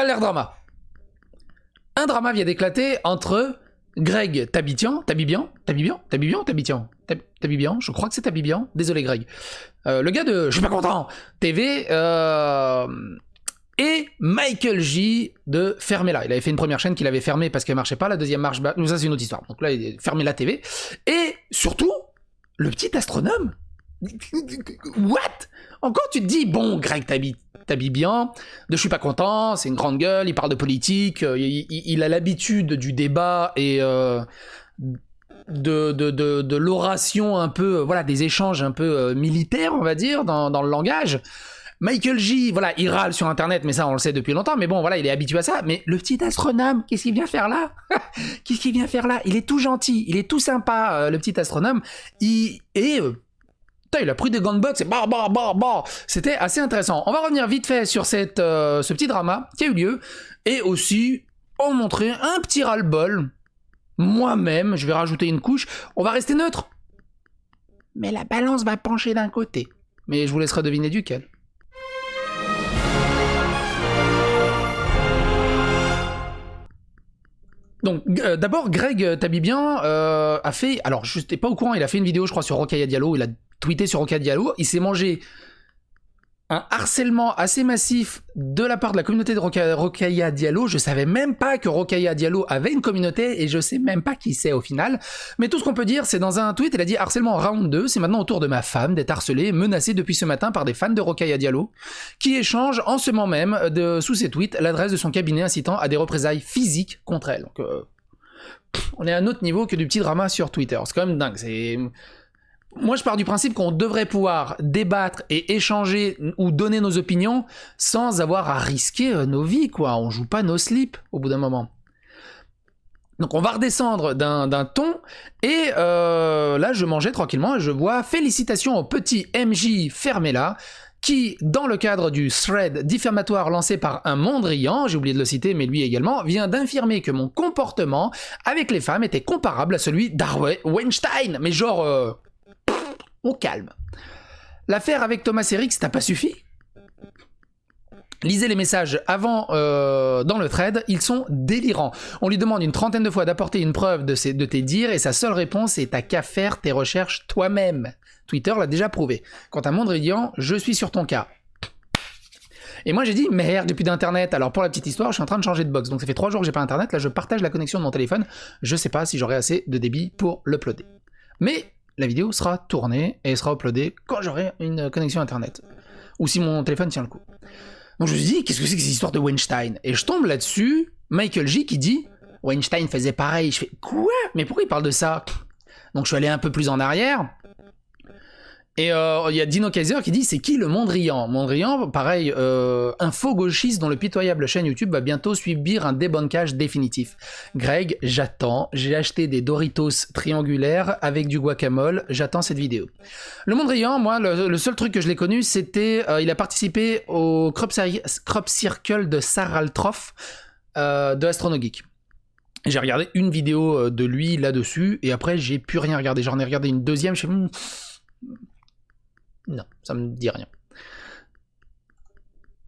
L'air drama. Un drama vient d'éclater entre Greg Tabibian, je crois que c'est Tabibian, désolé Greg, le gars de Je suis pas content TV, et Michael J de Fermez-la. Il avait fait une première chaîne qu'il avait fermée parce qu'elle marchait pas, la deuxième marche pas, ça c'est une autre histoire. Donc là, il est Fermez-la TV. Et surtout, le petit astronome. What? Encore tu te dis, bon, Greg Tabibian, de Je suis pas content, c'est une grande gueule, il parle de politique, il a l'habitude du débat et de l'oration un peu, voilà, des échanges un peu militaires, on va dire, dans le langage. Michael J, voilà, il râle sur internet, mais ça on le sait depuis longtemps, mais bon, voilà, il est habitué à ça. Mais le petit astronome, qu'est-ce qu'il vient faire là? Qu'est-ce qu'il vient faire là? Il est tout gentil, il est tout sympa, le petit astronome. Il a pris des gants de boxe et c'était assez intéressant. On va revenir vite fait sur ce petit drama qui a eu lieu et aussi en montrer un petit ras-le-bol. Moi-même, je vais rajouter une couche. On va rester neutre. Mais la balance va pencher d'un côté. Mais je vous laisserai deviner duquel. Donc, d'abord, Greg Tabibian a fait... Alors, je n'étais pas au courant, il a fait une vidéo, je crois, sur Rokhaya Diallo. Il a tweeté sur Rokhaya Diallo. Il s'est mangé un harcèlement assez massif de la part de la communauté de Rokhaya Diallo. Je savais même pas que Rokhaya Diallo avait une communauté et je sais même pas qui c'est au final. Mais tout ce qu'on peut dire, c'est dans un tweet, il a dit harcèlement round 2, c'est maintenant au tour de ma femme d'être harcelée, menacée depuis ce matin par des fans de Rokhaya Diallo qui échangent en ce moment même, sous ses tweets, l'adresse de son cabinet incitant à des représailles physiques contre elle. Donc, on est à un autre niveau que du petit drama sur Twitter. C'est quand même dingue, c'est... Moi, je pars du principe qu'on devrait pouvoir débattre et échanger ou donner nos opinions sans avoir à risquer nos vies, quoi. On joue pas nos slips au bout d'un moment. Donc, on va redescendre d'un ton. Et là, je mangeais tranquillement et je vois félicitations au petit MJ Fermez-la qui, dans le cadre du thread diffamatoire lancé par un Mondrian, j'ai oublié de le citer, mais lui également, vient d'infirmer que mon comportement avec les femmes était comparable à celui d'Harvey Weinstein. Mais genre... au calme. L'affaire avec Thomas Eric, ça t'a pas suffi? Lisez les messages avant dans le thread, ils sont délirants. On lui demande une trentaine de fois d'apporter une preuve de tes dires et sa seule réponse est « t'as qu'à faire tes recherches toi-même ». Twitter l'a déjà prouvé. Quant à Mondrian, je suis sur ton cas. Et moi j'ai dit merde, j'ai plus d'internet. Alors pour la petite histoire, je suis en train de changer de box. Donc ça fait 3 jours que j'ai pas internet. Là je partage la connexion de mon téléphone. Je sais pas si j'aurai assez de débit pour l'uploader. Mais la vidéo sera tournée et sera uploadée quand j'aurai une connexion internet. Ou si mon téléphone tient le coup. Donc je me suis dit, qu'est-ce que c'est que ces histoires de Weinstein? Et je tombe là-dessus, Michael J qui dit, Weinstein faisait pareil. Je fais, quoi? Mais pourquoi il parle de ça? Donc je suis allé un peu plus en arrière. Et il y a Dino Kaiser qui dit, c'est qui le Mondrian? Mondrian, pareil, un faux gauchiste dont le pitoyable chaîne YouTube va bientôt subir un débankage définitif. Greg, j'attends, j'ai acheté des Doritos triangulaires avec du guacamole, j'attends cette vidéo. Le Mondrian, moi, le seul truc que je l'ai connu, c'était, il a participé au Crop Circle de Sarah Troff de Astronogeek. J'ai regardé une vidéo de lui là-dessus, et après, j'ai plus rien regardé. J'en ai regardé une deuxième, je sais non, ça me dit rien.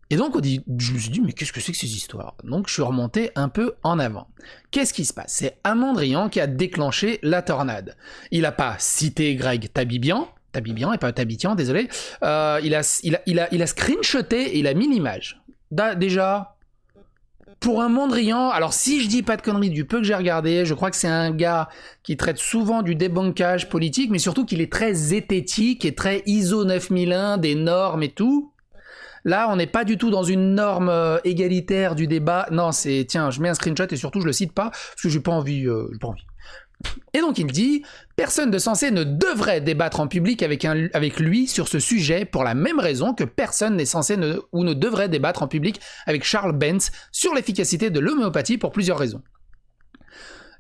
Et donc, je me suis dit, mais qu'est-ce que c'est que ces histoires? Donc, je suis remonté un peu en avant. Qu'est-ce qui se passe? C'est un Mondrian qui a déclenché la tornade. Il n'a pas cité Greg Tabibian et pas Tabibian, désolé. Il a screenshoté et il a mis l'image. Déjà... Pour un Mondrian, alors si je dis pas de conneries du peu que j'ai regardé, je crois que c'est un gars qui traite souvent du débankage politique, mais surtout qu'il est très zététique et très ISO 9001, des normes et tout. Là, on n'est pas du tout dans une norme égalitaire du débat. Non, c'est, tiens, je mets un screenshot et surtout je le cite pas, parce que j'ai pas envie. Et donc il dit, personne de censé ne devrait débattre en public avec lui sur ce sujet pour la même raison que personne n'est censé ou ne devrait débattre en public avec Charles Benz sur l'efficacité de l'homéopathie pour plusieurs raisons.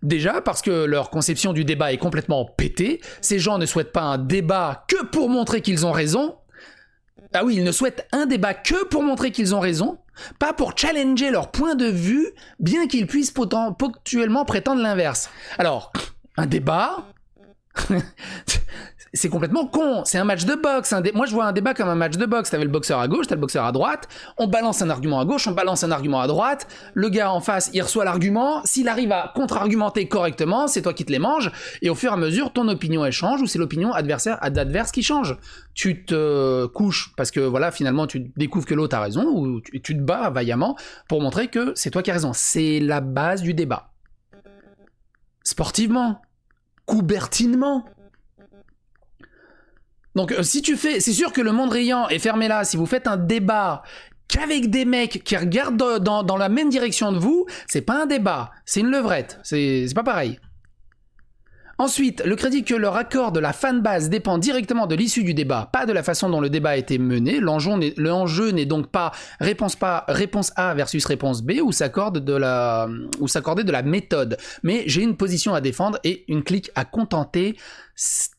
Déjà parce que leur conception du débat est complètement pétée, ces gens ne souhaitent pas un débat que pour montrer qu'ils ont raison. Ah oui, ils ne souhaitent un débat que pour montrer qu'ils ont raison, pas pour challenger leur point de vue, bien qu'ils puissent ponctuellement prétendre l'inverse. Alors, un débat, c'est complètement con. C'est un match de boxe. Moi, je vois un débat comme un match de boxe. T'avais le boxeur à gauche, t'as le boxeur à droite. On balance un argument à gauche, on balance un argument à droite. Le gars en face, il reçoit l'argument. S'il arrive à contre-argumenter correctement, c'est toi qui te les manges. Et au fur et à mesure, ton opinion, elle change ou c'est l'opinion adverse qui change. Tu te couches parce que, voilà, finalement, tu découvres que l'autre a raison ou tu te bats vaillamment pour montrer que c'est toi qui as raison. C'est la base du débat. Sportivement. Coubertinement. Donc si tu fais, c'est sûr que le monde riant est fermé là, si vous faites un débat qu'avec des mecs qui regardent dans la même direction de vous, c'est pas un débat, c'est une levrette, c'est pas pareil. Ensuite, le crédit que leur accorde la fanbase dépend directement de l'issue du débat, pas de la façon dont le débat a été mené. L'enjeu n'est donc pas réponse A versus réponse B ou s'accorder de la méthode. Mais j'ai une position à défendre et une clique à contenter.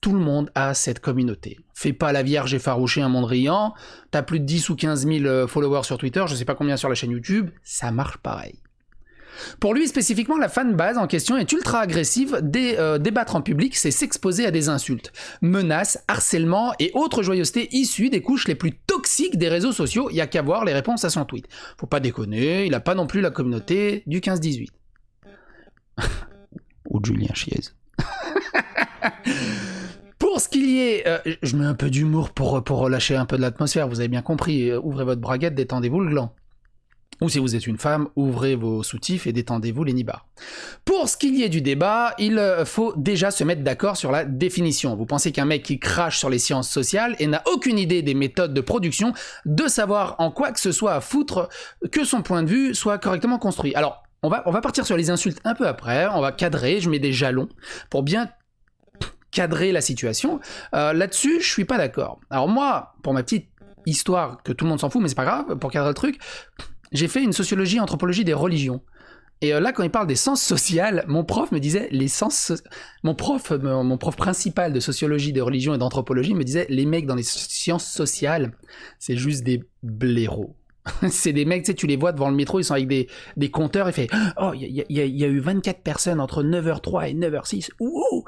Tout le monde a cette communauté. Fais pas la vierge effarouchée un monde riant. T'as plus de 10 ou 15 000 followers sur Twitter, je sais pas combien sur la chaîne YouTube. Ça marche pareil. Pour lui spécifiquement, la fanbase en question est ultra agressive. Débattre en public, c'est s'exposer à des insultes, menaces, harcèlement et autres joyeusetés issues des couches les plus toxiques des réseaux sociaux. Il y a qu'à voir les réponses à son tweet. Faut pas déconner, il a pas non plus la communauté du 15-18. Ou de Julien Chiez. Pour ce qu'il y est, je mets un peu d'humour pour relâcher un peu de l'atmosphère, vous avez bien compris. Ouvrez votre braguette, détendez-vous le gland. Ou si vous êtes une femme, ouvrez vos soutifs et détendez-vous les nibards. Pour ce qu'il y est du débat, il faut déjà se mettre d'accord sur la définition. Vous pensez qu'un mec qui crache sur les sciences sociales et n'a aucune idée des méthodes de production, de savoir en quoi que ce soit à foutre que son point de vue soit correctement construit. Alors, on va partir sur les insultes un peu après, on va cadrer, je mets des jalons pour bien cadrer la situation. Là-dessus, je suis pas d'accord. Alors moi, pour ma petite histoire, que tout le monde s'en fout, mais c'est pas grave, pour cadrer le truc, j'ai fait une sociologie, anthropologie des religions. Et là, quand il parle des sciences sociales, mon prof me disait mon prof principal de sociologie des religions et d'anthropologie me disait les mecs dans les sciences sociales, c'est juste des blaireaux. C'est des mecs, tu sais, tu les vois devant le métro, ils sont avec des compteurs, et fait oh, il y a eu 24 personnes entre 9h03 et 9h06. Ouh.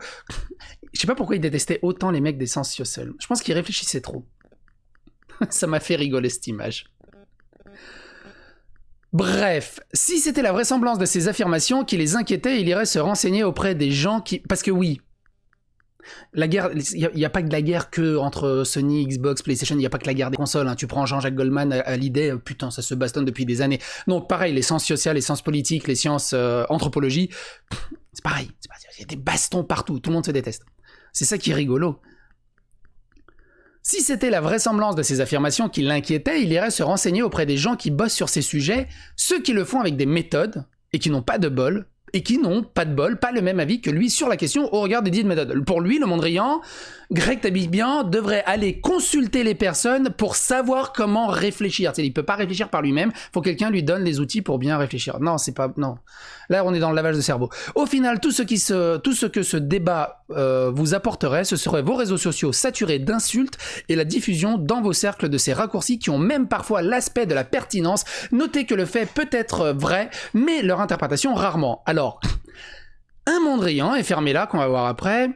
Je sais pas pourquoi ils détestaient autant les mecs des sciences sociales. Je pense qu'ils réfléchissaient trop. Ça m'a fait rigoler cette image. Bref, si c'était la vraisemblance de ces affirmations qui les inquiétaient, il irait se renseigner auprès des gens qui... Parce que oui, la guerre, il n'y a pas que de la guerre que entre Sony, Xbox, PlayStation, il n'y a pas que la guerre des consoles. Hein. Tu prends Jean-Jacques Goldman à l'idée, putain, ça se bastonne depuis des années. Donc pareil, les sciences sociales, les sciences politiques, les sciences anthropologie, c'est pareil. Il y a des bastons partout, tout le monde se déteste. C'est ça qui est rigolo. Si c'était la vraisemblance de ces affirmations qui l'inquiétaient, il irait se renseigner auprès des gens qui bossent sur ces sujets, ceux qui le font avec des méthodes et qui n'ont pas de bol, pas le même avis que lui sur la question au regard des dites méthodes. Pour lui, le monde riant, Greg Tabibian devrait aller consulter les personnes pour savoir comment réfléchir. Il ne peut pas réfléchir par lui-même, il faut que quelqu'un lui donne les outils pour bien réfléchir. Non, c'est pas... Non. Là, on est dans le lavage de cerveau. Au final, tout ce que ce débat vous apporterait, ce serait vos réseaux sociaux saturés d'insultes et la diffusion dans vos cercles de ces raccourcis qui ont même parfois l'aspect de la pertinence. Notez que le fait peut être vrai, mais leur interprétation rarement. Alors, un monde riant est fermé là, qu'on va voir après.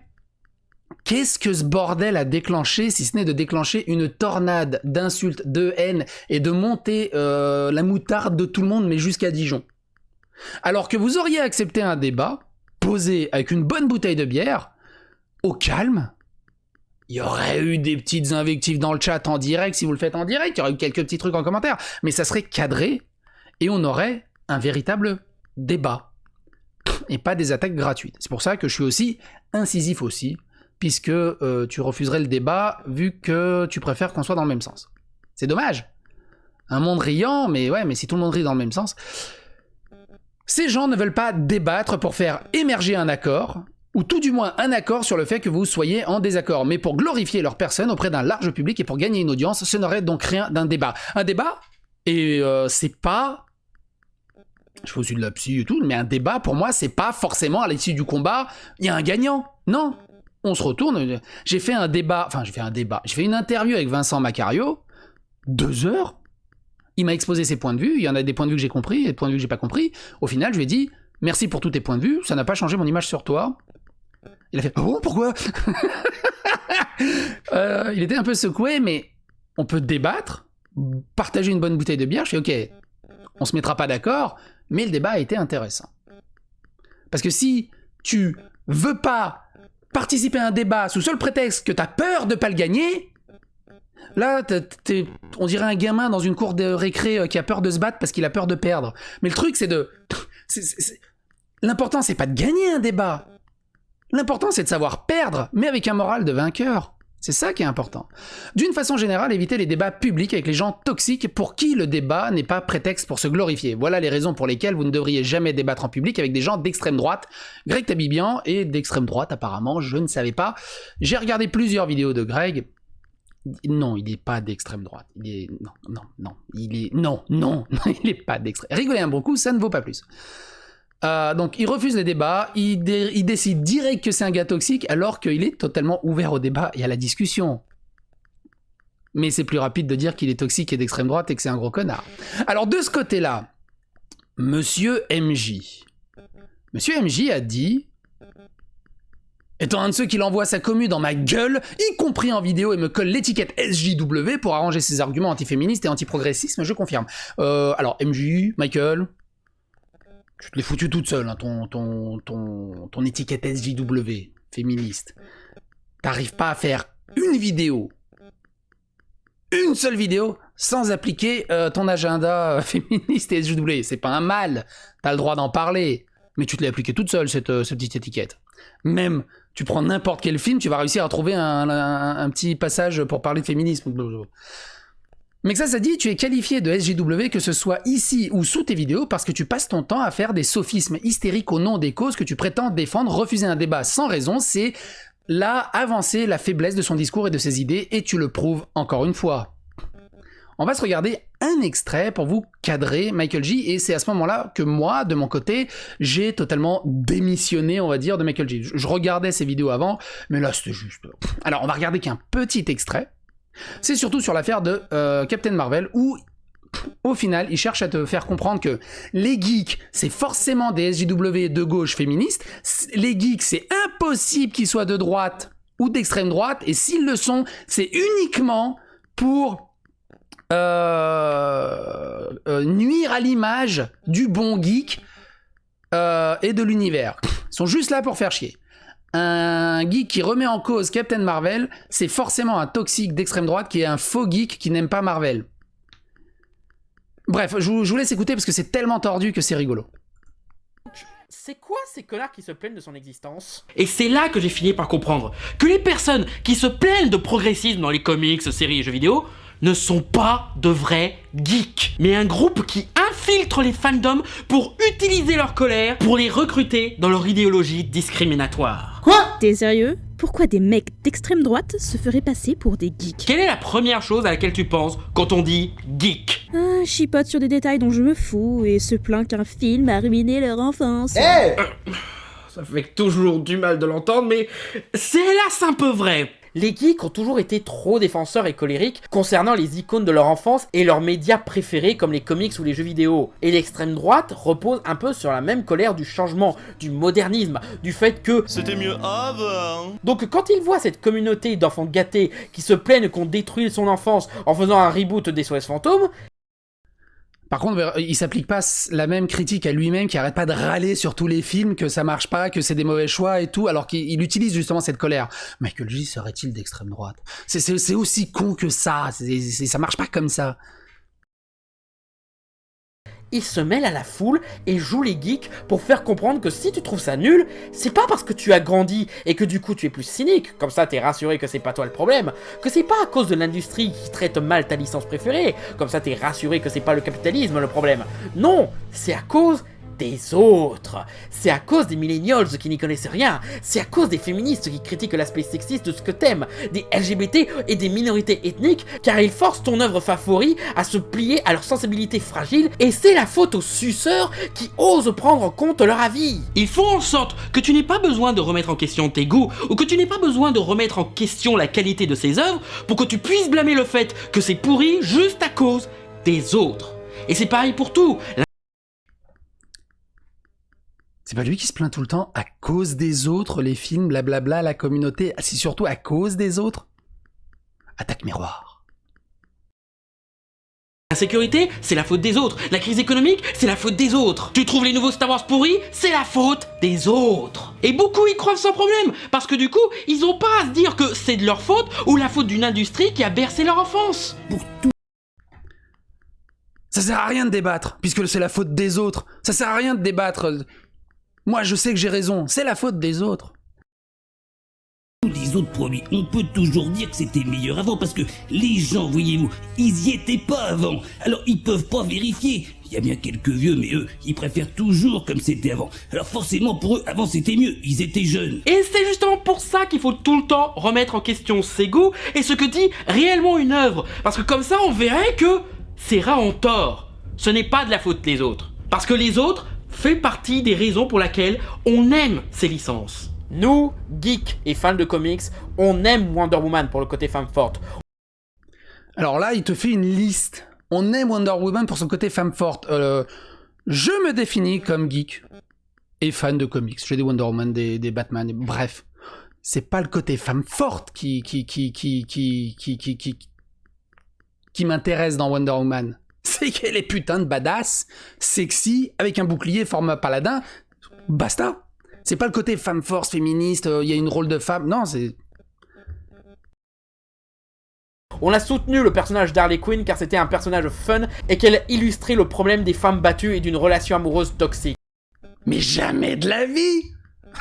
Qu'est-ce que ce bordel a déclenché, si ce n'est de déclencher une tornade d'insultes, de haine et de monter la moutarde de tout le monde, mais jusqu'à Dijon. Alors que vous auriez accepté un débat, posé avec une bonne bouteille de bière, au calme, il y aurait eu des petites invectives dans le chat en direct, si vous le faites en direct, il y aurait eu quelques petits trucs en commentaire, mais ça serait cadré et on aurait un véritable débat et pas des attaques gratuites. C'est pour ça que je suis aussi incisif aussi, puisque tu refuserais le débat vu que tu préfères qu'on soit dans le même sens. C'est dommage. Un monde riant, mais ouais, mais si tout le monde rit dans le même sens... Ces gens ne veulent pas débattre pour faire émerger un accord, ou tout du moins un accord sur le fait que vous soyez en désaccord, mais pour glorifier leur personne auprès d'un large public et pour gagner une audience, ce n'aurait donc rien d'un débat. Un débat, et c'est pas... Je fais aussi de la psy et tout, mais un débat, pour moi, c'est pas forcément à l'issue du combat, il y a un gagnant. Non. On se retourne, j'ai fait une interview avec Vincent Macario, 2 heures, il m'a exposé ses points de vue, il y en a des points de vue que j'ai compris et des points de vue que j'ai pas compris. Au final, je lui ai dit merci pour tous tes points de vue, ça n'a pas changé mon image sur toi. Il a fait oh bon, pourquoi? Il était un peu secoué, mais on peut débattre, partager une bonne bouteille de bière. Je suis ok, on se mettra pas d'accord, mais le débat a été intéressant. Parce que si tu veux pas participer à un débat sous seul prétexte que t'as peur de pas le gagner, là, on dirait un gamin dans une cour de récré qui a peur de se battre parce qu'il a peur de perdre. Mais le truc, c'est de... L'important, c'est pas de gagner un débat. L'important, c'est de savoir perdre, mais avec un moral de vainqueur. C'est ça qui est important. D'une façon générale, éviter les débats publics avec les gens toxiques pour qui le débat n'est pas prétexte pour se glorifier. Voilà les raisons pour lesquelles vous ne devriez jamais débattre en public avec des gens d'extrême droite. Greg Tabibian est d'extrême droite apparemment, je ne savais pas. J'ai regardé plusieurs vidéos de Greg. Non, il n'est pas d'extrême droite. Il est... Non. Il n'est pas d'extrême... Rigoler un bon coup, ça ne vaut pas plus. Donc il refuse les débats, il décide direct que c'est un gars toxique alors qu'il est totalement ouvert au débat et à la discussion. Mais c'est plus rapide de dire qu'il est toxique et d'extrême droite et que c'est un gros connard. Alors de ce côté-là, Monsieur MJ a dit, étant un de ceux qui l'envoie sa commu dans ma gueule, y compris en vidéo, et me colle l'étiquette SJW pour arranger ses arguments antiféministes et antiprogressisme, je confirme. Alors MJ, Michael... Tu te l'es foutu toute seule, hein, ton étiquette SJW, féministe. T'arrives pas à faire une seule vidéo, sans appliquer ton agenda féministe et SJW. C'est pas un mal, t'as le droit d'en parler. Mais tu te l'es appliqué toute seule, cette petite étiquette. Même, tu prends n'importe quel film, tu vas réussir à trouver un petit passage pour parler de féminisme. Mais que ça dit, tu es qualifié de SJW, que ce soit ici ou sous tes vidéos, parce que tu passes ton temps à faire des sophismes hystériques au nom des causes que tu prétends défendre. Refuser un débat sans raison, c'est là avancer la faiblesse de son discours et de ses idées, et tu le prouves encore une fois. On va se regarder un extrait pour vous cadrer Michael J, et c'est à ce moment-là que moi, de mon côté, j'ai totalement démissionné, on va dire, de Michael J. Je regardais ses vidéos avant, mais là c'était juste... Alors on va regarder qu'un petit extrait. C'est surtout sur l'affaire de Captain Marvel où, au final, il cherche à te faire comprendre que les geeks, c'est forcément des SJW de gauche féministes. Les geeks, c'est impossible qu'ils soient de droite ou d'extrême droite. Et s'ils le sont, c'est uniquement pour nuire à l'image du bon geek et de l'univers. Ils sont juste là pour faire chier. Un geek qui remet en cause Captain Marvel, c'est forcément un toxique d'extrême droite qui est un faux geek qui n'aime pas Marvel. Bref, je vous laisse écouter parce que c'est tellement tordu que c'est rigolo. C'est quoi ces connards qui se plaignent de son existence? Et c'est là que j'ai fini par comprendre que les personnes qui se plaignent de progressisme dans les comics, séries et jeux vidéo ne sont pas de vrais geeks, mais un groupe qui infiltre les fandoms pour utiliser leur colère pour les recruter dans leur idéologie discriminatoire. Quoi? T'es sérieux? Pourquoi des mecs d'extrême droite se feraient passer pour des geeks? Quelle est la première chose à laquelle tu penses quand on dit geek? Chipote sur des détails dont je me fous et se plaint qu'un film a ruiné leur enfance. Hey ça fait toujours du mal de l'entendre, mais c'est hélas un peu vrai. Les geeks ont toujours été trop défenseurs et colériques concernant les icônes de leur enfance et leurs médias préférés comme les comics ou les jeux vidéo. Et l'extrême droite repose un peu sur la même colère du changement, du modernisme, du fait que c'était mieux avant. Donc quand ils voient cette communauté d'enfants gâtés qui se plaignent qu'on détruit son enfance en faisant un reboot des SOS Fantômes, par contre, il s'applique pas la même critique à lui-même, qui arrête pas de râler sur tous les films, que ça marche pas, que c'est des mauvais choix et tout, alors qu'il utilise justement cette colère. Michael J serait-il d'extrême droite? C'est aussi con que ça, ça marche pas comme ça. Il se mêle à la foule et joue les geeks pour faire comprendre que si tu trouves ça nul, c'est pas parce que tu as grandi et que du coup tu es plus cynique, comme ça t'es rassuré que c'est pas toi le problème, que c'est pas à cause de l'industrie qui traite mal ta licence préférée, comme ça t'es rassuré que c'est pas le capitalisme le problème. Non, c'est à cause des autres. C'est à cause des millennials qui n'y connaissent rien. C'est à cause des féministes qui critiquent l'aspect sexiste de ce que t'aimes, des LGBT et des minorités ethniques, car ils forcent ton œuvre favori à se plier à leur sensibilité fragile, et c'est la faute aux suceurs qui osent prendre en compte leur avis. Ils font en sorte que tu n'aies pas besoin de remettre en question tes goûts, ou que tu n'aies pas besoin de remettre en question la qualité de ces œuvres, pour que tu puisses blâmer le fait que c'est pourri juste à cause des autres. Et c'est pareil pour tout. C'est pas lui qui se plaint tout le temps à cause des autres, les films, blablabla, la communauté, c'est surtout à cause des autres. Attaque miroir. L'insécurité, c'est la faute des autres. La crise économique, c'est la faute des autres. Tu trouves les nouveaux Star Wars pourris, c'est la faute des autres. Et beaucoup y croient sans problème, parce que du coup, ils ont pas à se dire que c'est de leur faute ou la faute d'une industrie qui a bercé leur enfance. Ça sert à rien de débattre, puisque c'est la faute des autres. Ça sert à rien de débattre. Moi, je sais que j'ai raison. C'est la faute des autres. Les autres produits, on peut toujours dire que c'était meilleur avant parce que les gens, voyez-vous, ils y étaient pas avant. Alors ils peuvent pas vérifier. Il y a bien quelques vieux, mais eux, ils préfèrent toujours comme c'était avant. Alors forcément pour eux, avant c'était mieux, ils étaient jeunes. Et c'est justement pour ça qu'il faut tout le temps remettre en question ses goûts et ce que dit réellement une œuvre. Parce que comme ça, on verrait que ces rats ont tort. Ce n'est pas de la faute des autres. Parce que les autres fait partie des raisons pour lesquelles on aime ces licences. Nous, geeks et fans de comics, on aime Wonder Woman pour le côté femme forte. Alors là, il te fait une liste. On aime Wonder Woman pour son côté femme forte. Je me définis comme geek et fan de comics. J'ai des Wonder Woman, des Batman, bref. C'est pas le côté femme forte qui m'intéresse dans Wonder Woman. C'est qu'elle est putain de badass, sexy, avec un bouclier format paladin. Basta. C'est pas le côté femme force, féministe, il y a une rôle de femme. Non, c'est... On a soutenu le personnage d'Harley Quinn car c'était un personnage fun et qu'elle illustrait le problème des femmes battues et d'une relation amoureuse toxique. Mais jamais de la vie!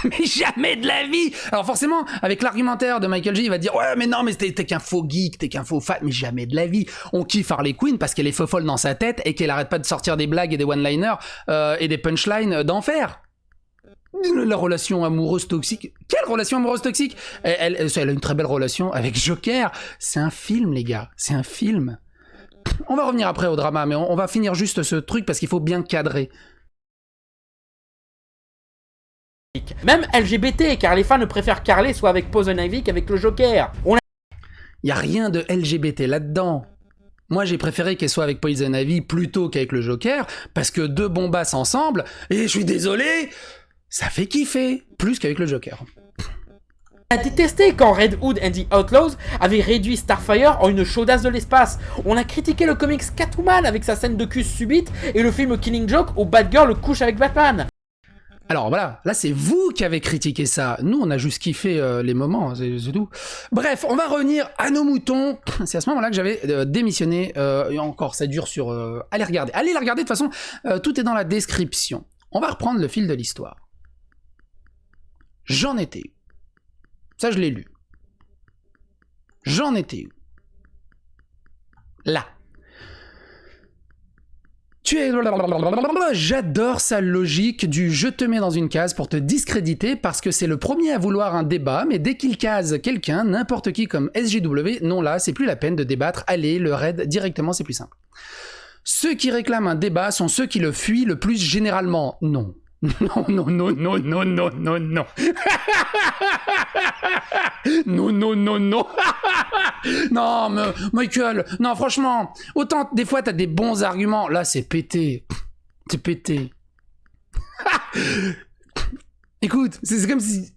Mais jamais de la vie! Alors forcément, avec l'argumentaire de Michael J, il va dire « Ouais, mais non, mais t'es qu'un faux geek, t'es qu'un faux fan. » Mais jamais de la vie! On kiffe Harley Quinn parce qu'elle est fofolle dans sa tête et qu'elle arrête pas de sortir des blagues et des one-liners et des punchlines d'enfer. La relation amoureuse toxique. Quelle relation amoureuse toxique? Elle a une très belle relation avec Joker. C'est un film, les gars. C'est un film. On va revenir après au drama, mais on va finir juste ce truc parce qu'il faut bien cadrer. Même LGBT, car les fans ne préfèrent qu'Harley soit avec Poison Ivy qu'avec le Joker. Il y a rien de LGBT là-dedans. Moi, j'ai préféré qu'elle soit avec Poison Ivy plutôt qu'avec le Joker, parce que deux bombasses ensemble, et je suis désolé, ça fait kiffer, plus qu'avec le Joker. On a détesté quand Red Hood and the Outlaws avait réduit Starfire en une chaudasse de l'espace. On a critiqué le comics Catwoman avec sa scène de cul subite et le film Killing Joke où Batgirl couche avec Batman. Alors voilà, là c'est vous qui avez critiqué ça. Nous, on a juste kiffé les moments, c'est tout. Bref, on va revenir à nos moutons. C'est à ce moment-là que j'avais démissionné. Et encore, ça dure sur... allez regarder. Allez la regarder, de toute façon, tout est dans la description. On va reprendre le fil de l'histoire. J'en étais où? Ça, je l'ai lu. J'en étais où? Là. J'adore sa logique du je te mets dans une case pour te discréditer parce que c'est le premier à vouloir un débat, mais dès qu'il case quelqu'un, n'importe qui comme SJW, non là, c'est plus la peine de débattre, allez, le raid directement, c'est plus simple. Ceux qui réclament un débat sont ceux qui le fuient le plus généralement. Non. Non, non, non, non, non, non, non, non. Non, non, non, non. Non, mais Michael, non, franchement, autant des fois t'as des bons arguments. Là, c'est pété. C'est pété. Écoute, c'est comme si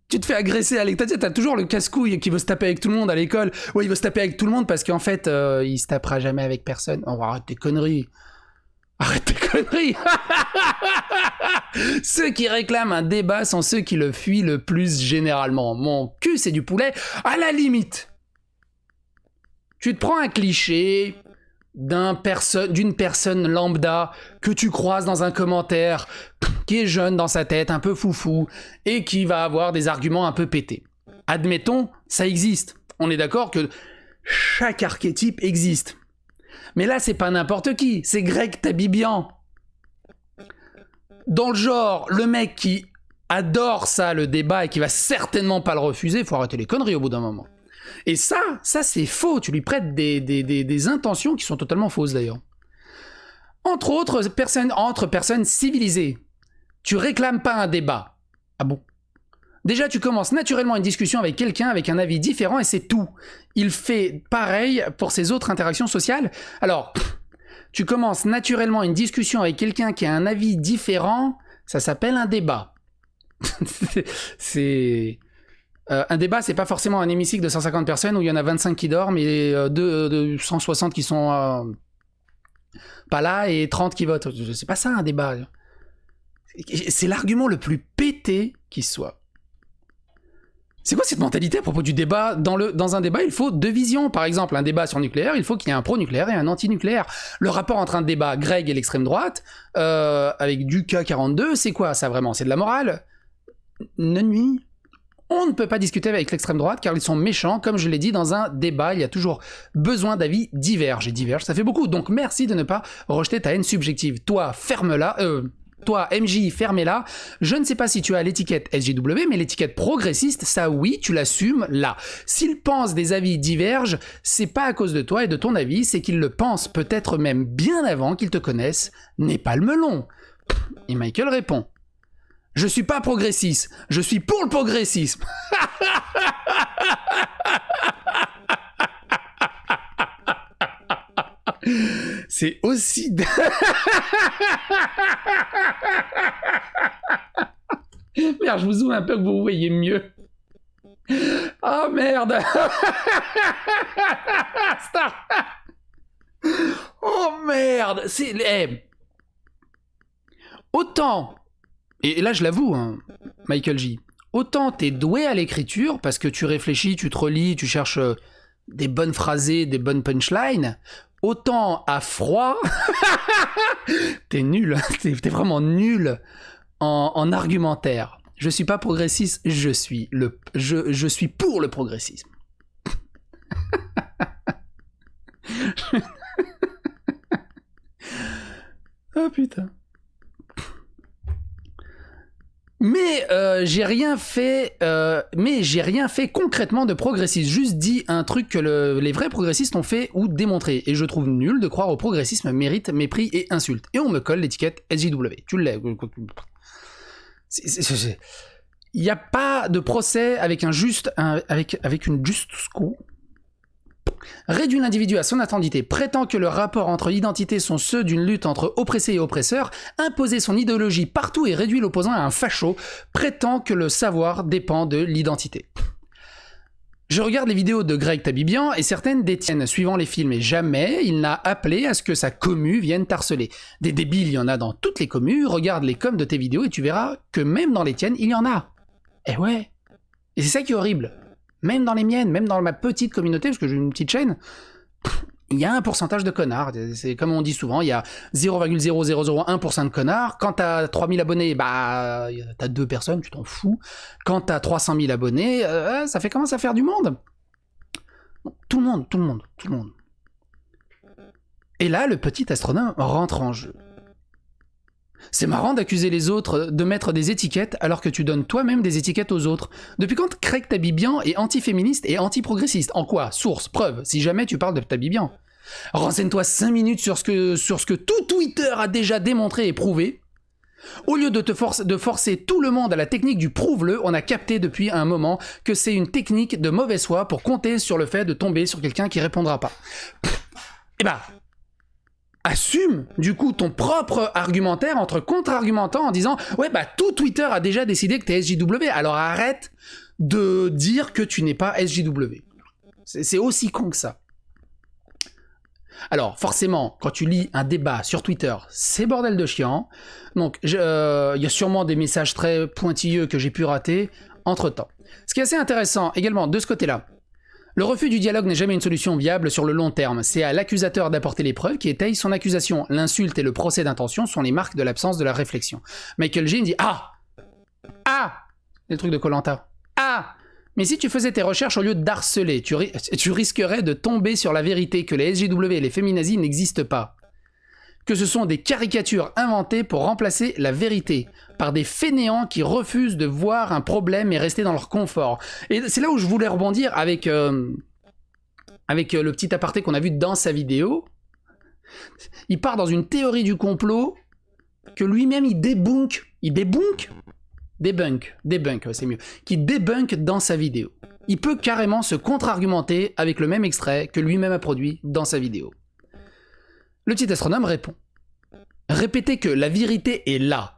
tu te fais agresser à l'école. T'as toujours le casse-couille qui veut se taper avec tout le monde à l'école. Ouais, il veut se taper avec tout le monde parce qu'en fait, il se tapera jamais avec personne. Oh, arrête tes conneries. Arrête tes conneries. Ceux qui réclament un débat sont ceux qui le fuient le plus généralement. Mon cul, c'est du poulet. À la limite, tu te prends un cliché d'une personne lambda que tu croises dans un commentaire, qui est jeune dans sa tête, un peu foufou, et qui va avoir des arguments un peu pétés. Admettons, ça existe. On est d'accord que chaque archétype existe. Mais là, c'est pas n'importe qui, c'est Greg Tabibian. Dans le genre, le mec qui adore ça, le débat, et qui va certainement pas le refuser, faut arrêter les conneries au bout d'un moment. Et ça c'est faux, tu lui prêtes des intentions qui sont totalement fausses d'ailleurs. Entre personnes civilisées, tu réclames pas un débat. Ah bon? Déjà, tu commences naturellement une discussion avec quelqu'un avec un avis différent et c'est tout. Il fait pareil pour ses autres interactions sociales. Alors, tu commences naturellement une discussion avec quelqu'un qui a un avis différent, ça s'appelle un débat. C'est... Un débat, c'est pas forcément un hémicycle de 150 personnes où il y en a 25 qui dorment et 160 qui sont pas là et 30 qui votent. C'est pas ça un débat. C'est l'argument le plus pété qui soit. C'est quoi cette mentalité à propos du débat? Dans un débat, il faut deux visions. Par exemple, un débat sur le nucléaire, il faut qu'il y ait un pro-nucléaire et un anti-nucléaire. Le rapport entre un débat Greg et l'extrême droite, avec du K42, c'est quoi ça vraiment? C'est de la morale? Non. On ne peut pas discuter avec l'extrême droite car ils sont méchants. Comme je l'ai dit, dans un débat, il y a toujours besoin d'avis divers. Et diverge, ça fait beaucoup. Donc merci de ne pas rejeter ta haine subjective. Toi, ferme-la. Toi, MJ, fermez-la. Je ne sais pas si tu as l'étiquette SJW, mais l'étiquette progressiste, ça oui, tu l'assumes là. S'ils pensent des avis divergent, c'est pas à cause de toi et de ton avis, c'est qu'ils le pensent peut-être même bien avant qu'ils te connaissent. N'est pas le melon. Et Michael répond: je suis pas progressiste, je suis pour le progressisme. C'est aussi... Merde, je vous zoome un peu que vous voyez mieux. Oh merde. Star. Oh merde. C'est... Autant... Et là, je l'avoue, hein, Michael J. Autant t'es doué à l'écriture, parce que tu réfléchis, tu te relis, tu cherches des bonnes phrasés, des bonnes punchlines, autant à froid, t'es nul, t'es vraiment nul en argumentaire. Je suis pas progressiste, je suis pour le progressisme. Oh putain. Mais j'ai rien fait concrètement de progressiste. Juste dit un truc que les vrais progressistes ont fait ou démontré. Et je trouve nul de croire au progressisme, mérite, mépris et insulte. Et on me colle l'étiquette SJW. Tu l'as. Il n'y a pas de procès avec une juste cause. Réduit l'individu à son attendité, prétend que le rapport entre identités sont ceux d'une lutte entre oppressés et oppresseurs, imposer son idéologie partout et réduit l'opposant à un facho, prétend que le savoir dépend de l'identité. Je regarde les vidéos de Greg Tabibian et certaines d'Étienne suivant les films et jamais il n'a appelé à ce que sa commu vienne t'harceler. Des débiles, il y en a dans toutes les communes, regarde les coms de tes vidéos et tu verras que même dans les tiennes, il y en a. Eh ouais. Et c'est ça qui est horrible. Même dans les miennes, même dans ma petite communauté, parce que j'ai une petite chaîne, il y a un pourcentage de connards. C'est comme on dit souvent, il y a 0,0001% de connards. Quand t'as 3000 abonnés, bah, t'as 2 personnes, tu t'en fous. Quand t'as 300 000 abonnés, ça commence à faire du monde. Tout le monde. Et là, le petit astronome rentre en jeu. C'est marrant d'accuser les autres de mettre des étiquettes alors que tu donnes toi-même des étiquettes aux autres. Depuis quand Greg Tabibian est anti-féministe et anti-progressiste? En quoi? Source, preuve, si jamais tu parles de Tabibian. Renseigne-toi 5 minutes sur ce que tout Twitter a déjà démontré et prouvé. Au lieu de forcer tout le monde à la technique du prouve-le, on a capté depuis un moment que c'est une technique de mauvaise foi pour compter sur le fait de tomber sur quelqu'un qui répondra pas. Eh ben... assume, du coup, ton propre argumentaire entre contre-argumentants en disant « Ouais, bah, tout Twitter a déjà décidé que t'es SJW, alors arrête de dire que tu n'es pas SJW. » C'est aussi con que ça. Alors, forcément, quand tu lis un débat sur Twitter, c'est bordel de chiant. Donc, il y a sûrement des messages très pointilleux que j'ai pu rater entre-temps. Ce qui est assez intéressant, également, de ce côté-là, le refus du dialogue n'est jamais une solution viable sur le long terme. C'est à l'accusateur d'apporter les preuves qui étayent son accusation. L'insulte et le procès d'intention sont les marques de l'absence de la réflexion. Michael J dit « Ah ! Les trucs de Koh-Lanta. Ah ! Mais si tu faisais tes recherches au lieu d'harceler, tu risquerais de tomber sur la vérité que les SJW et les féminazis n'existent pas. Que ce sont des caricatures inventées pour remplacer la vérité, par des fainéants qui refusent de voir un problème et rester dans leur confort. » Et c'est là où je voulais rebondir avec le petit aparté qu'on a vu dans sa vidéo. Il part dans une théorie du complot que lui-même il débunk, c'est mieux, qui débunk dans sa vidéo. Il peut carrément se contre-argumenter avec le même extrait que lui-même a produit dans sa vidéo. Le petit astronome répond. Répéter que la vérité est là.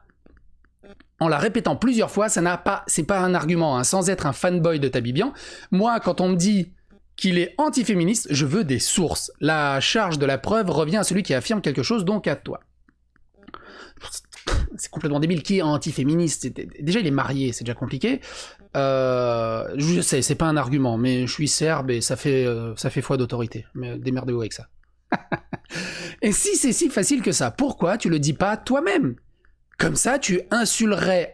en la répétant plusieurs fois, c'est pas un argument, hein, sans être un fanboy de Tabibian. Moi, quand on me dit qu'il est antiféministe, je veux des sources. La charge de la preuve revient à celui qui affirme quelque chose, donc à toi. C'est complètement débile. Qui est antiféministe? Déjà, il est marié, c'est déjà compliqué. Je sais, c'est pas un argument, mais je suis serbe et ça fait foi d'autorité. Mais démerdez-vous avec ça. Et si c'est si facile que ça, pourquoi tu le dis pas toi-même? Comme ça, tu assumerais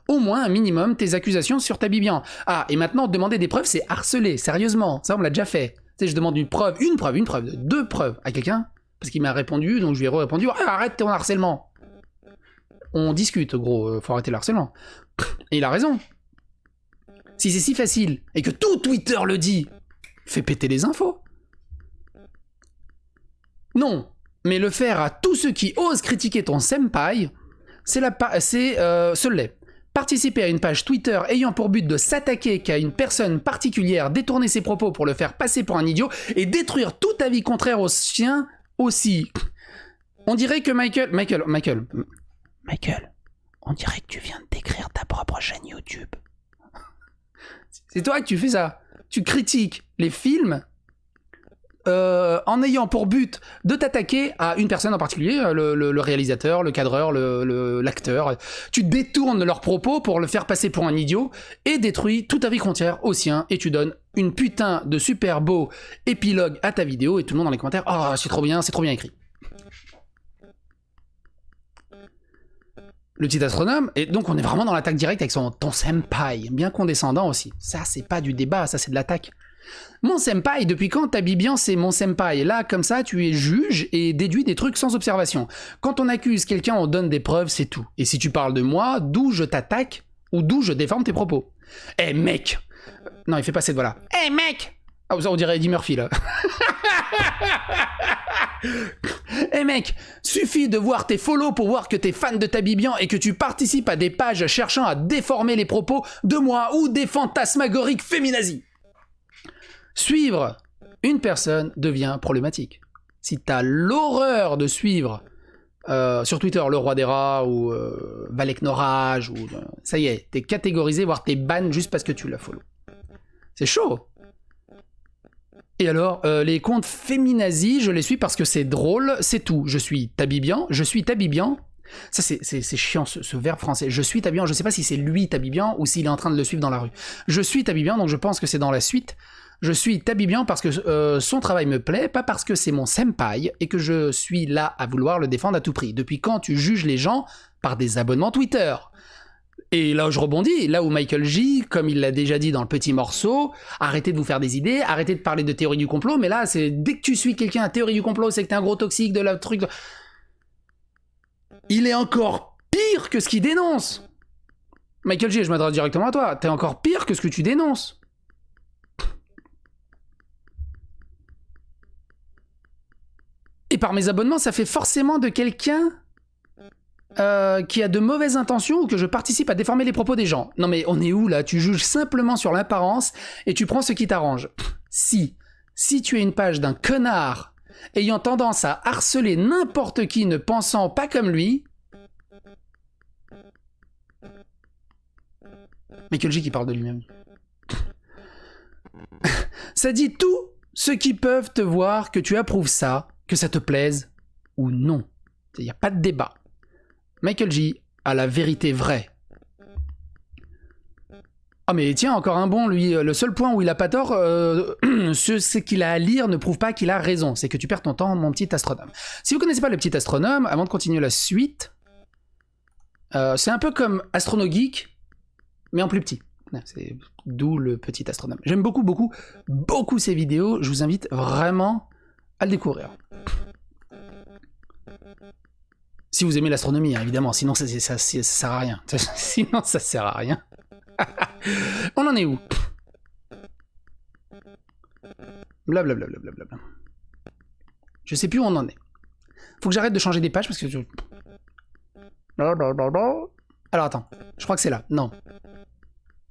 au moins un minimum tes accusations sur Tabibian. Ah, et maintenant, demander des preuves, c'est harceler, sérieusement. Ça, on me l'a déjà fait. Tu sais, je demande une preuve, deux preuves à quelqu'un, parce qu'il m'a répondu, donc je lui ai répondu, arrête ton harcèlement. On discute, gros, faut arrêter le harcèlement. Et il a raison. Si c'est si facile, et que tout Twitter le dit, fais péter les infos. Non, mais le faire à tous ceux qui osent critiquer ton senpai, ce l'est. Participer à une page Twitter ayant pour but de s'attaquer qu'à une personne particulière, détourner ses propos pour le faire passer pour un idiot et détruire tout avis contraire au sien aussi. On dirait que Michael, on dirait que tu viens de décrire ta propre chaîne YouTube. C'est toi que tu fais ça. Tu critiques les films en ayant pour but de t'attaquer à une personne en particulier, le réalisateur, le cadreur, l'acteur. Tu détournes leurs propos pour le faire passer pour un idiot et détruis tout avis contraire au sien, et tu donnes une putain de super beau épilogue à ta vidéo et tout le monde dans les commentaires « Oh, c'est trop bien écrit ». Le petit astronome, et donc on est vraiment dans l'attaque directe avec ton senpai, bien condescendant aussi. Ça, c'est pas du débat, ça c'est de l'attaque. Mon senpai, depuis quand Tabibian c'est mon senpai? Là, comme ça, tu es juge et déduis des trucs sans observation. Quand on accuse quelqu'un, on donne des preuves, c'est tout. Et si tu parles de moi, d'où je t'attaque ou d'où je déforme tes propos. Eh mec! Non, il fait pas cette voix-là. Eh mec! Ah, on dirait Eddie Murphy, là. Eh mec, suffit de voir tes follow pour voir que t'es fan de Tabibian et que tu participes à des pages cherchant à déformer les propos de moi ou des fantasmagoriques féminazis. Suivre une personne devient problématique. Si t'as l'horreur de suivre sur Twitter le roi des rats ou Valek Norage, ou ça y est, t'es catégorisé, voire t'es ban juste parce que tu l'as follow. C'est chaud. Et alors, les comptes féminazis, je les suis parce que c'est drôle, c'est tout. Je suis Tabibian. Ça, c'est chiant, ce verbe français. Je suis Tabibian, je sais pas si c'est lui Tabibian ou s'il est en train de le suivre dans la rue. Je suis Tabibian, donc je pense que c'est dans la suite. Je suis Tabibian parce que son travail me plaît, pas parce que c'est mon senpai et que je suis là à vouloir le défendre à tout prix. Depuis quand tu juges les gens par des abonnements Twitter ? Et là où je rebondis, là où Michael J, comme il l'a déjà dit dans le petit morceau, arrêtez de vous faire des idées, arrêtez de parler de théorie du complot, mais là, c'est dès que tu suis quelqu'un à théorie du complot, c'est que t'es un gros toxique de la truc... Il est encore pire que ce qu'il dénonce. Michael J, je m'adresse directement à toi, t'es encore pire que ce que tu dénonces. Et par mes abonnements, ça fait forcément de quelqu'un qui a de mauvaises intentions ou que je participe à déformer les propos des gens. Non mais on est où là? Tu juges simplement sur l'apparence et tu prends ce qui t'arrange. Si tu es une page d'un connard ayant tendance à harceler n'importe qui ne pensant pas comme lui... Michael J qui parle de lui-même. Ça dit tout ceux qui peuvent te voir que tu approuves ça, que ça te plaise ou non. Il n'y a pas de débat. Michael J a la vérité vraie. Ah mais tiens, encore un bon, lui, le seul point où il a pas tort, ce qu'il a à lire ne prouve pas qu'il a raison. C'est que tu perds ton temps, mon petit astronome. Si vous connaissez pas le petit astronome, avant de continuer la suite, c'est un peu comme Astrono Geek, mais en plus petit. C'est d'où le petit astronome. J'aime beaucoup ces vidéos. Je vous invite vraiment à le découvrir. Si vous aimez l'astronomie, hein, évidemment, sinon ça sert à rien. Sinon ça sert à rien. On en est où? Blablabla. Je sais plus où on en est. Faut que j'arrête de changer des pages parce que... Alors attends, je crois que c'est là. Non.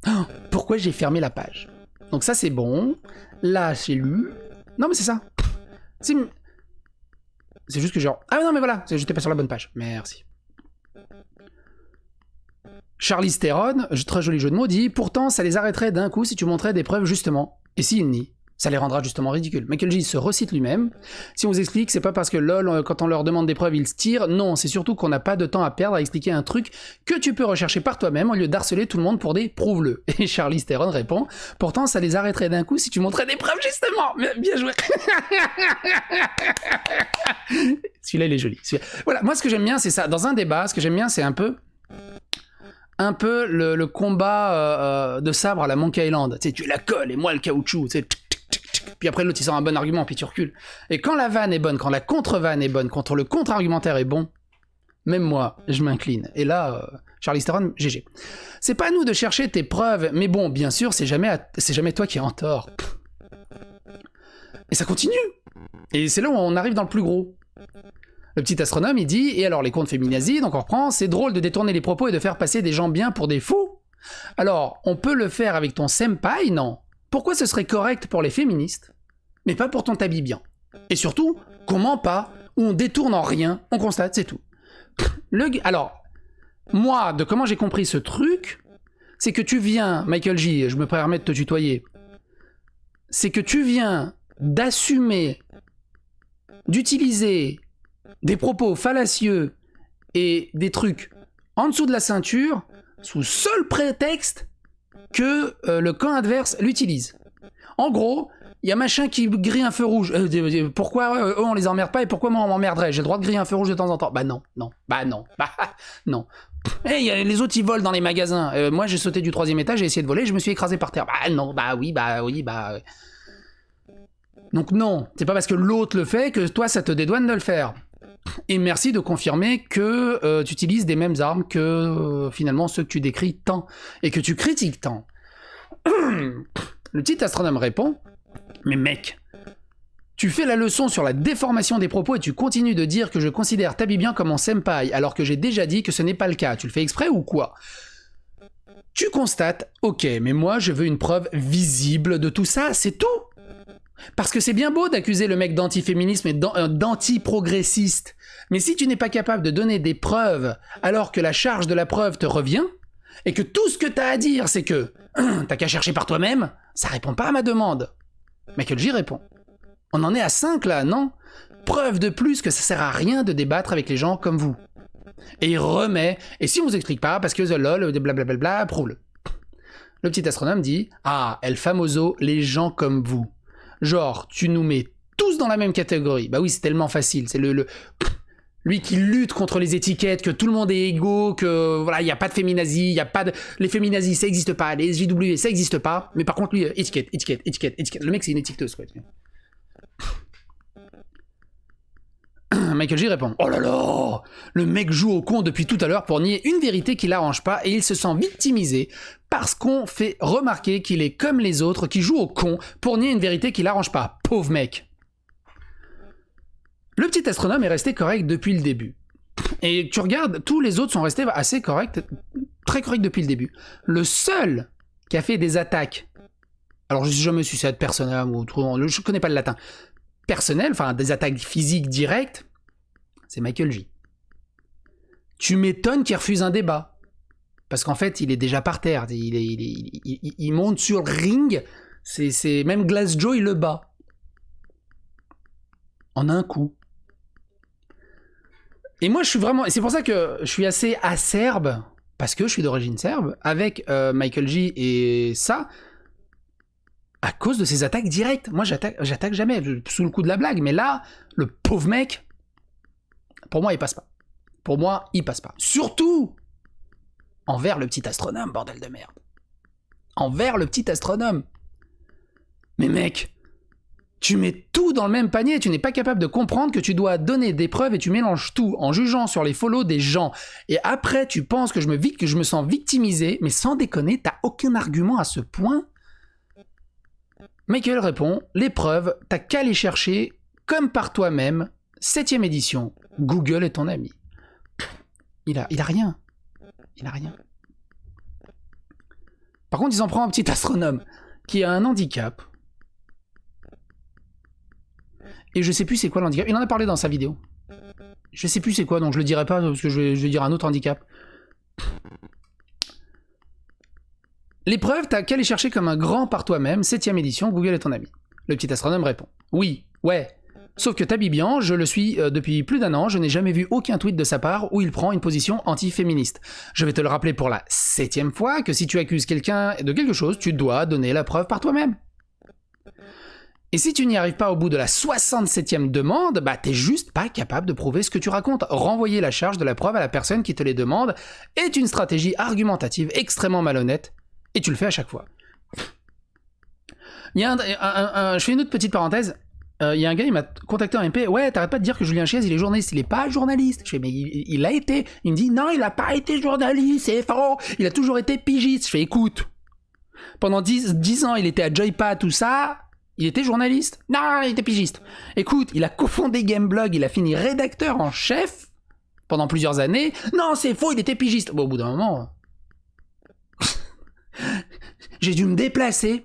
Oh, pourquoi j'ai fermé la page? Donc ça c'est bon. Là j'ai lu. Non mais c'est ça. C'est juste que genre... Ah non mais voilà, j'étais pas sur la bonne page. Merci. Charlize Theron, très joli jeu de mots, dit « Pourtant, ça les arrêterait d'un coup si tu montrais des preuves justement. Et s'ils nient, ça les rendra justement ridicules. » Michael J se recite lui-même. Si on vous explique, c'est pas parce que LOL, quand on leur demande des preuves, ils se tirent. Non, c'est surtout qu'on n'a pas de temps à perdre à expliquer un truc que tu peux rechercher par toi-même au lieu d'harceler tout le monde pour des prouve-le. Et Charlize Theron répond « Pourtant, ça les arrêterait d'un coup si tu montrais des preuves justement. » Bien joué. Celui-là, il est joli. Voilà, moi ce que j'aime bien, c'est ça. Dans un débat, ce que j'aime bien, c'est un peu le combat de sabre à la Monkey Island. Tu sais, tu la colles et moi le caoutchouc. Tu sais, puis après l'autre il sort un bon argument, puis tu recules. Et quand la vanne est bonne, quand la contre-vanne est bonne, quand le contre-argumentaire est bon, même moi, je m'incline. Et là, Charlize Theron, GG. C'est pas à nous de chercher tes preuves, mais bon, bien sûr, c'est jamais toi qui es en tort. Et ça continue. Et c'est là où on arrive dans le plus gros. Le petit astronome, il dit « Et alors, les comptes féminazis, donc on reprend, c'est drôle de détourner les propos et de faire passer des gens bien pour des fous. Alors, on peut le faire avec ton senpai, non? Pourquoi ce serait correct pour les féministes, mais pas pour ton t'habille bien? Et surtout, comment pas? Où on détourne en rien, on constate, c'est tout. » Alors, moi, de comment j'ai compris ce truc, c'est que tu viens, Michael J, je me permets de te tutoyer, c'est que tu viens d'assumer, d'utiliser des propos fallacieux et des trucs en dessous de la ceinture sous seul prétexte que le camp adverse l'utilise. En gros, il y a machin qui grille un feu rouge. Pourquoi eux on les emmerde pas et pourquoi moi on m'emmerderait? J'ai le droit de griller un feu rouge de temps en temps. Bah non. Et les autres ils volent dans les magasins. Moi j'ai sauté du 3e étage, j'ai essayé de voler, je me suis écrasé par terre. Bah non, bah oui. Donc non, c'est pas parce que l'autre le fait que toi ça te dédouane de le faire. Et merci de confirmer que tu utilises des mêmes armes que finalement ceux que tu décris tant et que tu critiques tant. Le petit astronome répond « Mais mec, tu fais la leçon sur la déformation des propos et tu continues de dire que je considère Tabibian comme mon senpai alors que j'ai déjà dit que ce n'est pas le cas. Tu le fais exprès ou quoi ? Tu constates, ok, mais moi je veux une preuve visible de tout ça, c'est tout. Parce que c'est bien beau d'accuser le mec d'antiféminisme et d'anti-progressiste, mais si tu n'es pas capable de donner des preuves alors que la charge de la preuve te revient, et que tout ce que t'as à dire c'est que t'as qu'à chercher par toi-même, ça répond pas à ma demande. Michael J répond. On en est à 5 là, non? Preuve de plus que ça sert à rien de débattre avec les gens comme vous. Et il remet, et si on vous explique pas, parce que the lol, blablabla, prouve-le. Le petit astronome dit, ah, el famoso, les gens comme vous. Genre, tu nous mets tous dans la même catégorie. Bah oui, c'est tellement facile. C'est lui qui lutte contre les étiquettes, que tout le monde est égaux, que voilà, il n'y a pas de féminazie, il y a pas de... Les féminazis, ça n'existe pas, les JW, ça n'existe pas. Mais par contre, lui, étiquette. Le mec, c'est une étiqueteuse, quoi. Michael J répond, oh là là, le mec joue au con depuis tout à l'heure pour nier une vérité qui l'arrange pas et il se sent victimisé parce qu'on fait remarquer qu'il est comme les autres qui jouent au con pour nier une vérité qui l'arrange pas. Pauvre mec. Le petit astronome est resté correct depuis le début. Et tu regardes, tous les autres sont restés assez corrects, très corrects depuis le début. Le seul qui a fait des attaques, alors je sais jamais si c'est ad personam ou je connais pas le latin, personnel, enfin des attaques physiques directes, c'est Michael J. Tu m'étonnes qu'il refuse un débat. Parce qu'en fait, il est déjà par terre. Il monte sur le ring. C'est même Glassjaw, il le bat. En un coup. Et moi, je suis vraiment... C'est pour ça que je suis assez acerbe, parce que je suis d'origine serbe, avec Michael J et ça... à cause de ses attaques directes. Moi, j'attaque jamais, sous le coup de la blague. Mais là, le pauvre mec, pour moi, il passe pas. Pour moi, il passe pas. Surtout envers le petit astronome, bordel de merde. Envers le petit astronome. Mais mec, tu mets tout dans le même panier. Tu n'es pas capable de comprendre que tu dois donner des preuves et tu mélanges tout en jugeant sur les follow des gens. Et après, tu penses que je me sens victimisé. Mais sans déconner, t'as aucun argument à ce point. Michael répond, les preuves, t'as qu'à les chercher comme par toi-même. 7e édition, Google est ton ami. Il a rien. Il a rien. Par contre, il s'en prend un petit astronome qui a un handicap. Et je sais plus c'est quoi le handicap. Il en a parlé dans sa vidéo. Je sais plus c'est quoi, donc je le dirai pas parce que je vais dire un autre handicap. Les preuves, t'as qu'à les chercher comme un grand par toi-même, 7ème édition, Google est ton ami. Le petit astronome répond. Oui, ouais. Sauf que Tabibian, je le suis depuis plus d'1 an, je n'ai jamais vu aucun tweet de sa part où il prend une position anti-féministe. Je vais te le rappeler pour la 7ème fois que si tu accuses quelqu'un de quelque chose, tu dois donner la preuve par toi-même. Et si tu n'y arrives pas au bout de la 67ème demande, bah t'es juste pas capable de prouver ce que tu racontes. Renvoyer la charge de la preuve à la personne qui te les demande est une stratégie argumentative extrêmement malhonnête, et tu le fais à chaque fois. Il y a je fais une autre petite parenthèse. Il y a un gars, il m'a contacté en MP. Ouais, t'arrêtes pas de dire que Julien Chiez, il est journaliste. Il est pas journaliste. Je fais, mais il l'a été. Il me dit, non, il a pas été journaliste, c'est faux. Il a toujours été pigiste. Je fais, écoute, pendant 10 ans, il était à Joypad, tout ça. Il était journaliste. Non, il était pigiste. Écoute, il a cofondé Gameblog. Il a fini rédacteur en chef pendant plusieurs années. Non, c'est faux, il était pigiste. Bon, au bout d'un moment, j'ai dû me déplacer.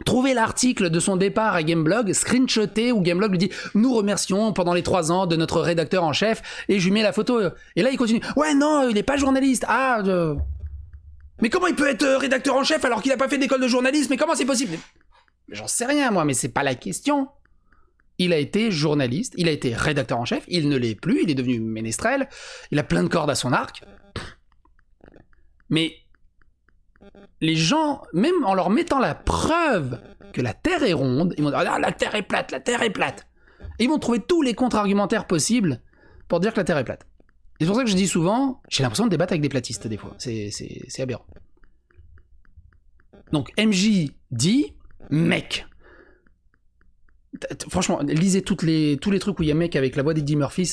Trouver l'article de son départ à Gameblog, screenshoté, où Gameblog lui dit « Nous remercions pendant les 3 ans de notre rédacteur en chef », et je lui mets la photo. Et là, il continue « Ouais, non, il est pas journaliste. Ah, mais comment il peut être rédacteur en chef alors qu'il a pas fait d'école de journalisme? Mais comment c'est possible ?» J'en sais rien, moi, mais c'est pas la question. Il a été journaliste, il a été rédacteur en chef, il ne l'est plus, il est devenu ménestrel, il a plein de cordes à son arc. Mais les gens, même en leur mettant la preuve que la Terre est ronde, ils vont dire « Ah, la Terre est plate, la Terre est plate !» Et ils vont trouver tous les contre-argumentaires possibles pour dire que la Terre est plate. Et c'est pour ça que je dis souvent, j'ai l'impression de débattre avec des platistes des fois, c'est aberrant. Donc MJ dit « Mec !» Franchement, lisez tous les trucs où il y a mec avec la voix d'Eddie Murphy,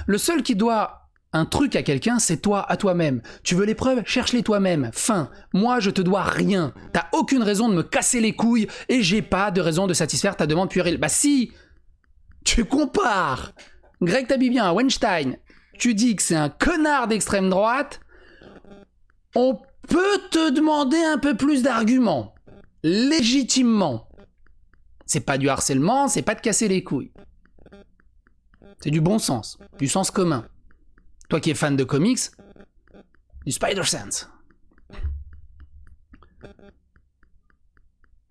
le seul qui doit un truc à quelqu'un, c'est toi, à toi-même. Tu veux les preuves? Cherche-les toi-même. Fin. Moi, je te dois rien. T'as aucune raison de me casser les couilles et j'ai pas de raison de satisfaire ta demande puérile. Bah si! Tu compares Greg Tabibien à Weinstein, tu dis que c'est un connard d'extrême droite, on peut te demander un peu plus d'arguments. Légitimement. C'est pas du harcèlement, c'est pas de casser les couilles. C'est du bon sens, du sens commun. Toi qui es fan de comics, du Spider-Sense.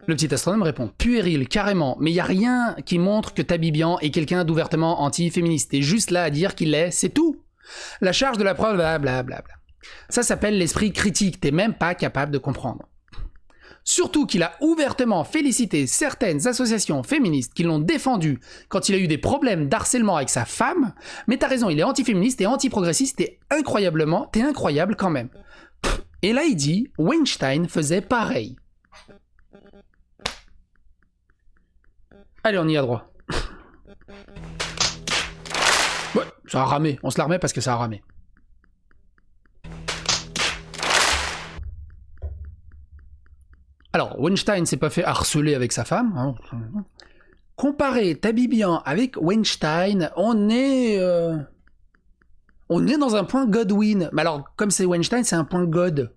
Le petit astronome répond, puéril, carrément, mais y a rien qui montre que Tabibian est quelqu'un d'ouvertement anti-féministe. T'es juste là à dire qu'il l'est, c'est tout. La charge de la preuve, blablabla. Ça s'appelle l'esprit critique, t'es même pas capable de comprendre. Surtout qu'il a ouvertement félicité certaines associations féministes qui l'ont défendu quand il a eu des problèmes d'harcèlement avec sa femme, mais t'as raison, il est anti-féministe et anti-progressiste, t'es incroyable quand même. Et là il dit, Weinstein faisait pareil. Allez, on y a droit. Ouais, ça a ramé, on se la remet parce que ça a ramé. Alors, Weinstein s'est pas fait harceler avec sa femme. Hein. Comparer Tabibian avec Weinstein, on est dans un point Godwin. Mais alors, comme c'est Weinstein, c'est un point God.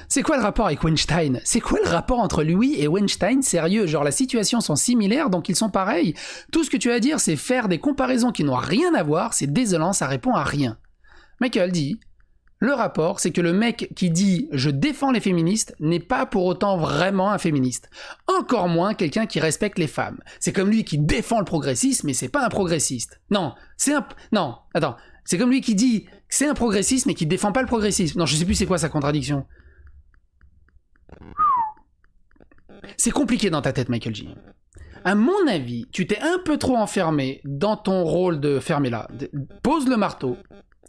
C'est quoi le rapport avec Weinstein? C'est quoi le rapport entre lui et Weinstein? Sérieux, genre la situation sont similaires, donc ils sont pareils. Tout ce que tu as à dire, c'est faire des comparaisons qui n'ont rien à voir, c'est désolant, ça répond à rien. Michael dit... Le rapport, c'est que le mec qui dit « je défends les féministes » n'est pas pour autant vraiment un féministe. Encore moins quelqu'un qui respecte les femmes. C'est comme lui qui défend le progressisme, mais c'est pas un progressiste. Non, c'est comme lui qui dit que c'est un progressiste, mais qui défend pas le progressisme. Non, je sais plus c'est quoi sa contradiction. C'est compliqué dans ta tête, Michael J. À mon avis, tu t'es un peu trop enfermé dans ton rôle de fermé-là. Pose le marteau.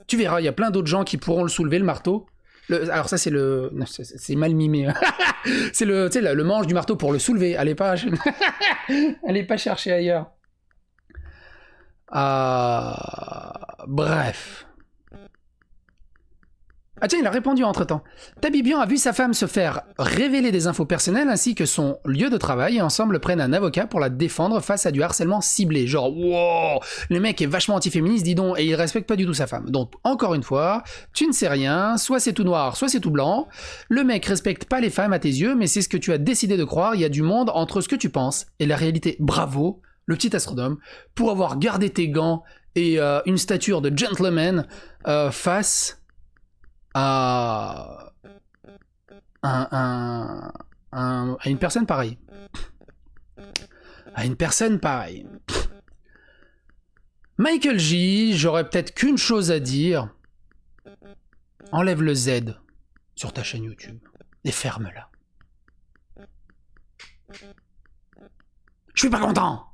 Tu verras, il y a plein d'autres gens qui pourront le soulever, le marteau. Alors ça, c'est le... Non, c'est mal mimé. C'est le manche du marteau pour le soulever. Allez pas chercher ailleurs. Bref. Ah tiens, il a répondu entre-temps. Tabibian a vu sa femme se faire révéler des infos personnelles ainsi que son lieu de travail et ensemble prennent un avocat pour la défendre face à du harcèlement ciblé. Genre, wow, le mec est vachement anti-féministe, dis donc, et il respecte pas du tout sa femme. Donc, encore une fois, tu ne sais rien, soit c'est tout noir, soit c'est tout blanc. Le mec respecte pas les femmes à tes yeux, mais c'est ce que tu as décidé de croire, il y a du monde entre ce que tu penses et la réalité. Bravo, le petit astronome, pour avoir gardé tes gants et une stature de gentleman face... à une personne pareille. À une personne pareille. Michael J, j'aurais peut-être qu'une chose à dire. Enlève le Z sur ta chaîne YouTube et ferme-la. Je suis pas content.